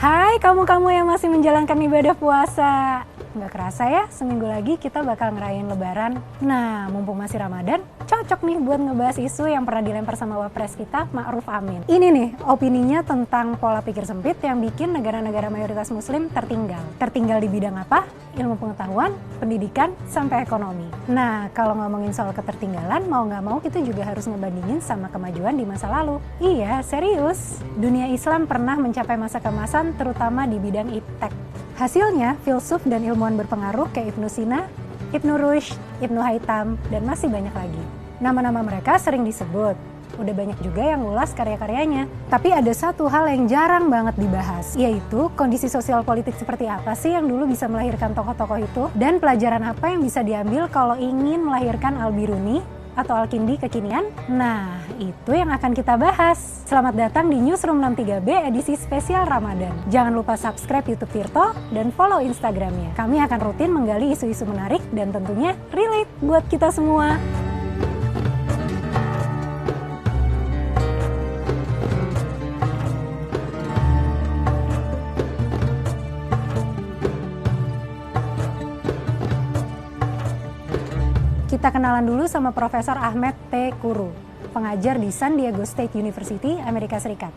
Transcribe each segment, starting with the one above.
Hai kamu-kamu yang masih menjalankan ibadah puasa. Nggak kerasa ya, seminggu lagi kita bakal ngerayain lebaran. Nah, mumpung masih Ramadan, cocok nih buat ngebahas isu yang pernah dilempar sama wapres kita, Ma'ruf Amin. Ini nih, opininya tentang pola pikir sempit yang bikin negara-negara mayoritas muslim tertinggal. Tertinggal di bidang apa? Ilmu pengetahuan, pendidikan, sampai ekonomi. Nah, kalau ngomongin soal ketertinggalan, mau nggak mau kita juga harus ngebandingin sama kemajuan di masa lalu. Iya, serius. Dunia Islam pernah mencapai masa keemasan terutama di bidang iptek. Hasilnya, filsuf dan ilmuwan berpengaruh kayak Ibnu Sina, Ibnu Rushd, Ibnu Haytham, dan masih banyak lagi. Nama-nama mereka sering disebut. Udah banyak juga yang ngulas karya-karyanya. Tapi ada satu hal yang jarang banget dibahas, yaitu kondisi sosial politik seperti apa sih yang dulu bisa melahirkan tokoh-tokoh itu, dan pelajaran apa yang bisa diambil kalau ingin melahirkan Al-Biruni atau Al-Kindi kekinian. Nah, itu yang akan kita bahas. Selamat datang di Newsroom 63B edisi spesial Ramadan. Jangan lupa subscribe YouTube Tirto dan follow Instagramnya. Kami akan rutin menggali isu-isu menarik dan tentunya relate buat kita semua. Kita kenalan dulu sama Profesor Ahmed T. Kuru, pengajar di San Diego State University, Amerika Serikat.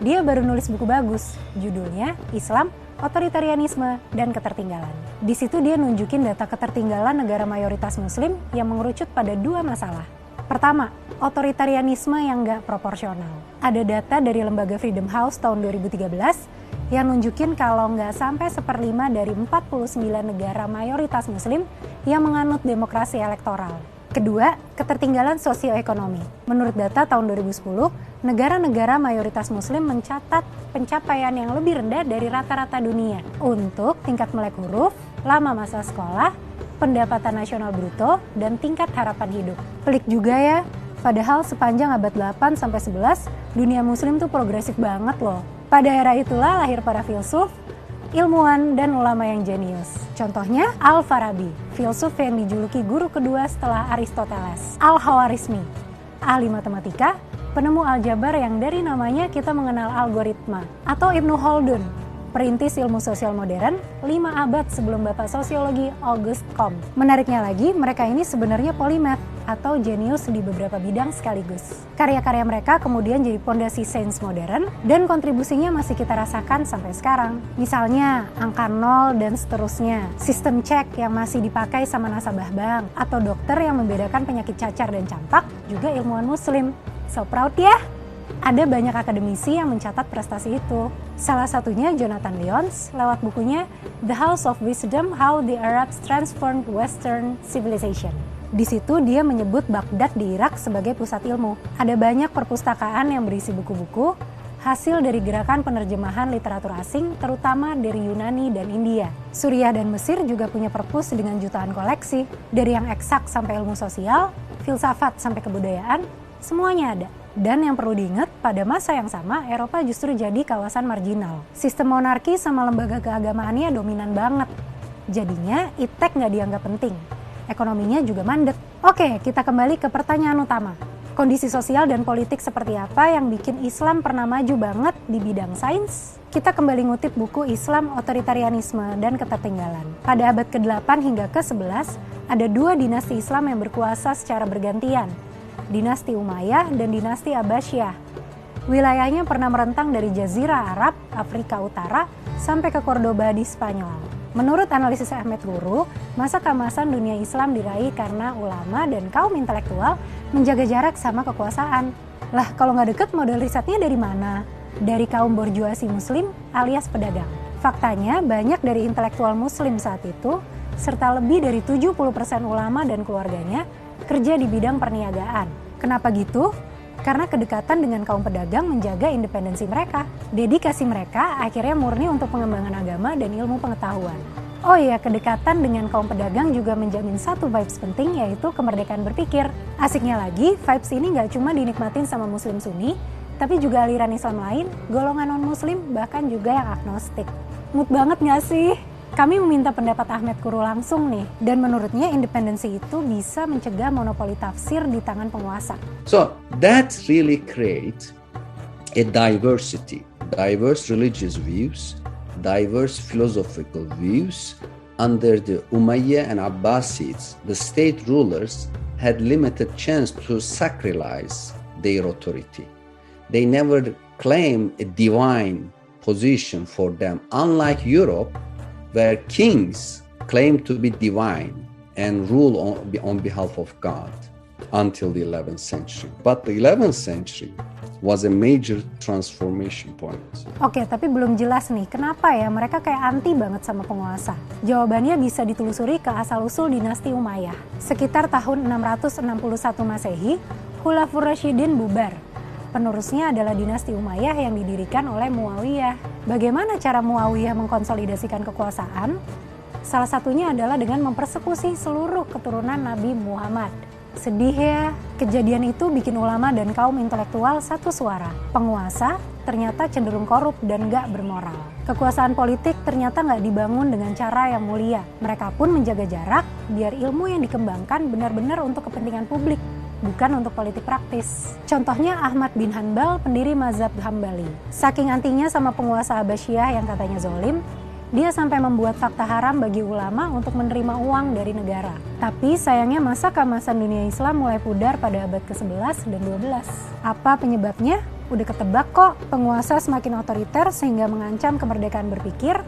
Dia baru nulis buku bagus, judulnya Islam, Otoritarianisme, dan Ketertinggalan. Di situ dia nunjukin data ketertinggalan negara mayoritas muslim yang mengerucut pada dua masalah. Pertama, otoritarianisme yang nggak proporsional. Ada data dari lembaga Freedom House tahun 2013 yang nunjukin kalau nggak sampai 1/5 dari 49 negara mayoritas muslim yang menganut demokrasi elektoral. Kedua, ketertinggalan sosioekonomi. Menurut data tahun 2010, negara-negara mayoritas muslim mencatat pencapaian yang lebih rendah dari rata-rata dunia untuk tingkat melek huruf, lama masa sekolah, pendapatan nasional bruto, dan tingkat harapan hidup. Pelik juga ya, padahal sepanjang abad 8-11, dunia muslim tuh progresif banget loh. Pada era itulah lahir para filsuf, ilmuwan, dan ulama yang jenius. Contohnya Al-Farabi, filsuf yang dijuluki guru kedua setelah Aristoteles. Al-Khawarizmi, ahli matematika, penemu aljabar yang dari namanya kita mengenal algoritma. Atau Ibnu Khaldun, perintis ilmu sosial modern 5 abad sebelum bapak sosiologi Auguste Comte. Menariknya lagi, mereka ini sebenarnya polimath atau jenius di beberapa bidang sekaligus. Karya-karya mereka kemudian jadi pondasi sains modern dan kontribusinya masih kita rasakan sampai sekarang. Misalnya angka 0 dan seterusnya, sistem cek yang masih dipakai sama nasabah bank, atau dokter yang membedakan penyakit cacar dan campak, juga ilmuwan muslim. So proud ya! Ada banyak akademisi yang mencatat prestasi itu. Salah satunya Jonathan Lyons lewat bukunya The House of Wisdom: How the Arabs Transformed Western Civilization. Di situ dia menyebut Baghdad di Irak sebagai pusat ilmu. Ada banyak perpustakaan yang berisi buku-buku hasil dari gerakan penerjemahan literatur asing, terutama dari Yunani dan India. Suriah dan Mesir juga punya perpus dengan jutaan koleksi, dari yang eksak sampai ilmu sosial, filsafat sampai kebudayaan, semuanya ada. Dan yang perlu diingat, pada masa yang sama, Eropa justru jadi kawasan marginal. Sistem monarki sama lembaga keagamaannya dominan banget. Jadinya, iptek nggak dianggap penting. Ekonominya juga mandek. Oke, kita kembali ke pertanyaan utama. Kondisi sosial dan politik seperti apa yang bikin Islam pernah maju banget di bidang sains? Kita kembali ngutip buku Islam, Otoritarianisme, dan Ketertinggalan. Pada abad ke-8 hingga ke-11, ada 2 dinasti Islam yang berkuasa secara bergantian. Dinasti Umayyah dan dinasti Abbasiyah. Wilayahnya pernah merentang dari Jazirah Arab, Afrika Utara, sampai ke Cordoba di Spanyol. Menurut analisis Ahmed Kuru, masa keemasan dunia Islam diraih karena ulama dan kaum intelektual menjaga jarak sama kekuasaan. Lah, kalau nggak deket, modal risetnya dari mana? Dari kaum borjuasi muslim alias pedagang. Faktanya, banyak dari intelektual muslim saat itu, serta lebih dari 70% ulama dan keluarganya, kerja di bidang perniagaan. Kenapa gitu? Karena kedekatan dengan kaum pedagang menjaga independensi mereka. Dedikasi mereka akhirnya murni untuk pengembangan agama dan ilmu pengetahuan. Oh iya, kedekatan dengan kaum pedagang juga menjamin satu vibes penting, yaitu kemerdekaan berpikir. Asiknya lagi, vibes ini nggak cuma dinikmatin sama muslim sunni, tapi juga aliran Islam lain, golongan non-muslim, bahkan juga yang agnostik. Mood banget nggak sih? Kami meminta pendapat Ahmed Kuru langsung nih, dan menurutnya independensi itu bisa mencegah monopoli tafsir di tangan penguasa. So that really creates a diversity diverse religious views, diverse philosophical views. Under the Umayyad and Abbasids, the state rulers had limited chance to sacralize their authority. They never claimed a divine position for them, unlike Europe, where kings claimed to be divine and rule on behalf of God until the 11th century. But the 11th century was a major transformation point. Oke, tapi belum jelas nih, kenapa ya mereka kayak anti banget sama penguasa? Jawabannya bisa ditelusuri ke asal-usul dinasti Umayyah. Sekitar tahun 661 Masehi, Khulafaur Rasyidin bubar. Penerusnya adalah dinasti Umayyah yang didirikan oleh Muawiyah. Bagaimana cara Muawiyah mengkonsolidasikan kekuasaan? Salah satunya adalah dengan mempersekusi seluruh keturunan Nabi Muhammad. Sedih ya, kejadian itu bikin ulama dan kaum intelektual satu suara. Penguasa ternyata cenderung korup dan gak bermoral. Kekuasaan politik ternyata gak dibangun dengan cara yang mulia. Mereka pun menjaga jarak biar ilmu yang dikembangkan benar-benar untuk kepentingan publik, bukan untuk politik praktis. Contohnya Ahmad bin Hanbal, pendiri mazhab Hambali. Saking antinya sama penguasa Abbasiyah yang katanya zolim, dia sampai membuat fakta haram bagi ulama untuk menerima uang dari negara. Tapi sayangnya masa keemasan dunia Islam mulai pudar pada abad ke-11 dan 12. Apa penyebabnya? Udah ketebak kok, penguasa semakin otoriter sehingga mengancam kemerdekaan berpikir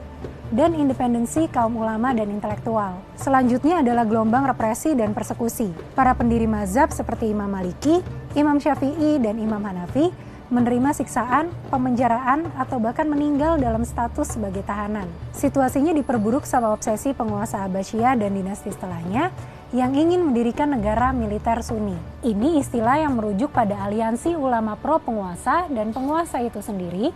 dan independensi kaum ulama dan intelektual. Selanjutnya adalah gelombang represi dan persekusi. Para pendiri mazhab seperti Imam Maliki, Imam Syafi'i, dan Imam Hanafi menerima siksaan, pemenjaraan, atau bahkan meninggal dalam status sebagai tahanan. Situasinya diperburuk sama obsesi penguasa Abbasiyah dan dinasti setelahnya yang ingin mendirikan negara militer Sunni. Ini istilah yang merujuk pada aliansi ulama pro penguasa dan penguasa itu sendiri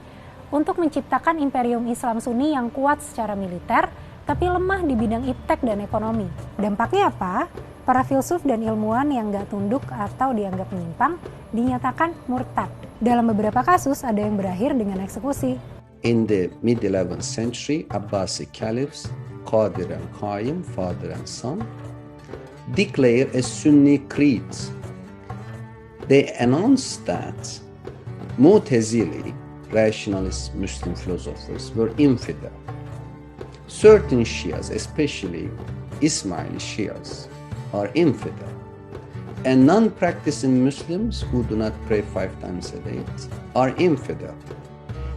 untuk menciptakan imperium Islam Sunni yang kuat secara militer tapi lemah di bidang iptek dan ekonomi. Dampaknya apa? Para filsuf dan ilmuwan yang gak tunduk atau dianggap menyimpang dinyatakan murtad. Dalam beberapa kasus ada yang berakhir dengan eksekusi. In the mid-11th century, Abbasi caliphs, Qadir and Qaim, father and son, declare a Sunni creed. They announced that Mu'tazili, rationalist Muslim philosophers, were infidel. Certain Shias, especially Ismaili Shias, are infidel. And non-practicing Muslims who do not pray 5 times a day are infidel.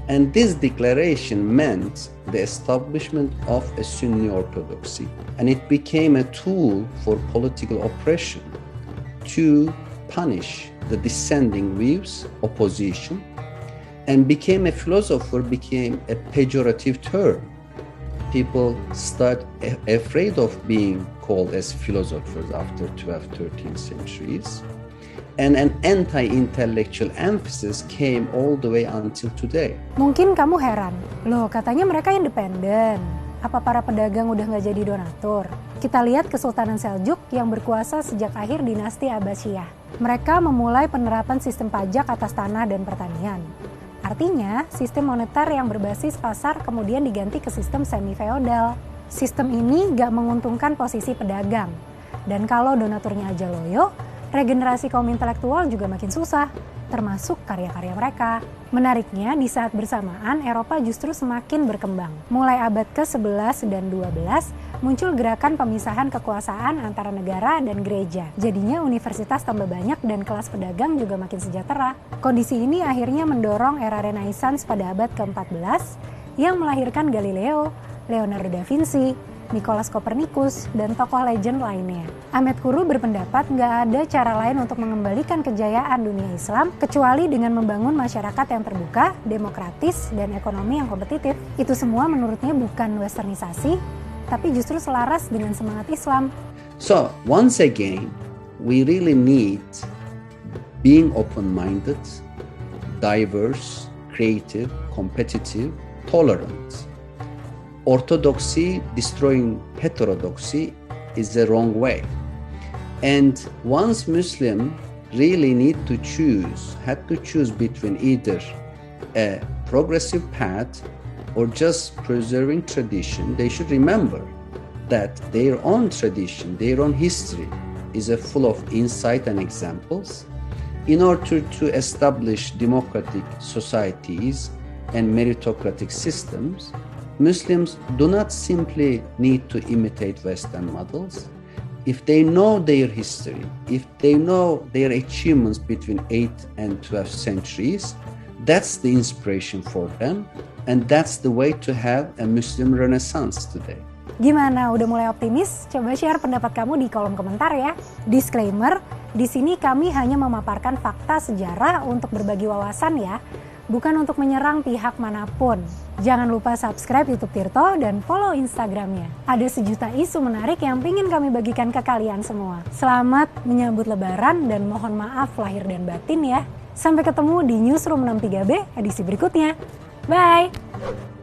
And this declaration meant the establishment of a Sunni orthodoxy. And it became a tool for political oppression to punish the dissenting views, opposition, and became a pejorative term. People start afraid of being called as philosophers after 12th, 13th centuries. And an anti-intellectual emphasis came all the way until today. Mungkin kamu heran, loh katanya mereka independen. Apa para pedagang udah nggak jadi donatur? Kita lihat Kesultanan Seljuk yang berkuasa sejak akhir dinasti Abbasiyah. Mereka memulai penerapan sistem pajak atas tanah dan pertanian. Artinya, sistem moneter yang berbasis pasar kemudian diganti ke sistem semi-feodal. Sistem ini gak menguntungkan posisi pedagang. Dan kalau donaturnya aja loyo, regenerasi kaum intelektual juga makin susah, termasuk karya-karya mereka. Menariknya, di saat bersamaan, Eropa justru semakin berkembang. Mulai abad ke-11 dan 12, muncul gerakan pemisahan kekuasaan antara negara dan gereja. Jadinya universitas tambah banyak dan kelas pedagang juga makin sejahtera. Kondisi ini akhirnya mendorong era Renaissance pada abad ke-14 yang melahirkan Galileo, Leonardo da Vinci, Nicholas Copernicus, dan tokoh legend lainnya. Ahmed Kuru berpendapat nggak ada cara lain untuk mengembalikan kejayaan dunia Islam kecuali dengan membangun masyarakat yang terbuka, demokratis, dan ekonomi yang kompetitif. Itu semua menurutnya bukan westernisasi, tapi justru selaras dengan semangat Islam. So, once again, we really need being open-minded, diverse, creative, competitive, tolerant. Orthodoxy destroying heterodoxy is the wrong way. And once Muslim really had to choose between either a progressive path or just preserving tradition, they should remember that their own tradition, their own history is full of insight and examples. In order to establish democratic societies, and meritocratic systems, Muslims do not simply need to imitate Western models. If they know their history, if they know their achievements between 8th and 12th centuries, that's the inspiration for them, and that's the way to have a Muslim Renaissance today. Gimana, udah mulai optimis? Coba share pendapat kamu di kolom komentar ya. Disclaimer, di sini kami hanya memaparkan fakta sejarah untuk berbagi wawasan ya, bukan untuk menyerang pihak manapun. Jangan lupa subscribe YouTube Tirto dan follow Instagramnya. Ada sejuta isu menarik yang ingin kami bagikan ke kalian semua. Selamat menyambut Lebaran dan mohon maaf lahir dan batin ya. Sampai ketemu di Newsroom 63B edisi berikutnya. Bye!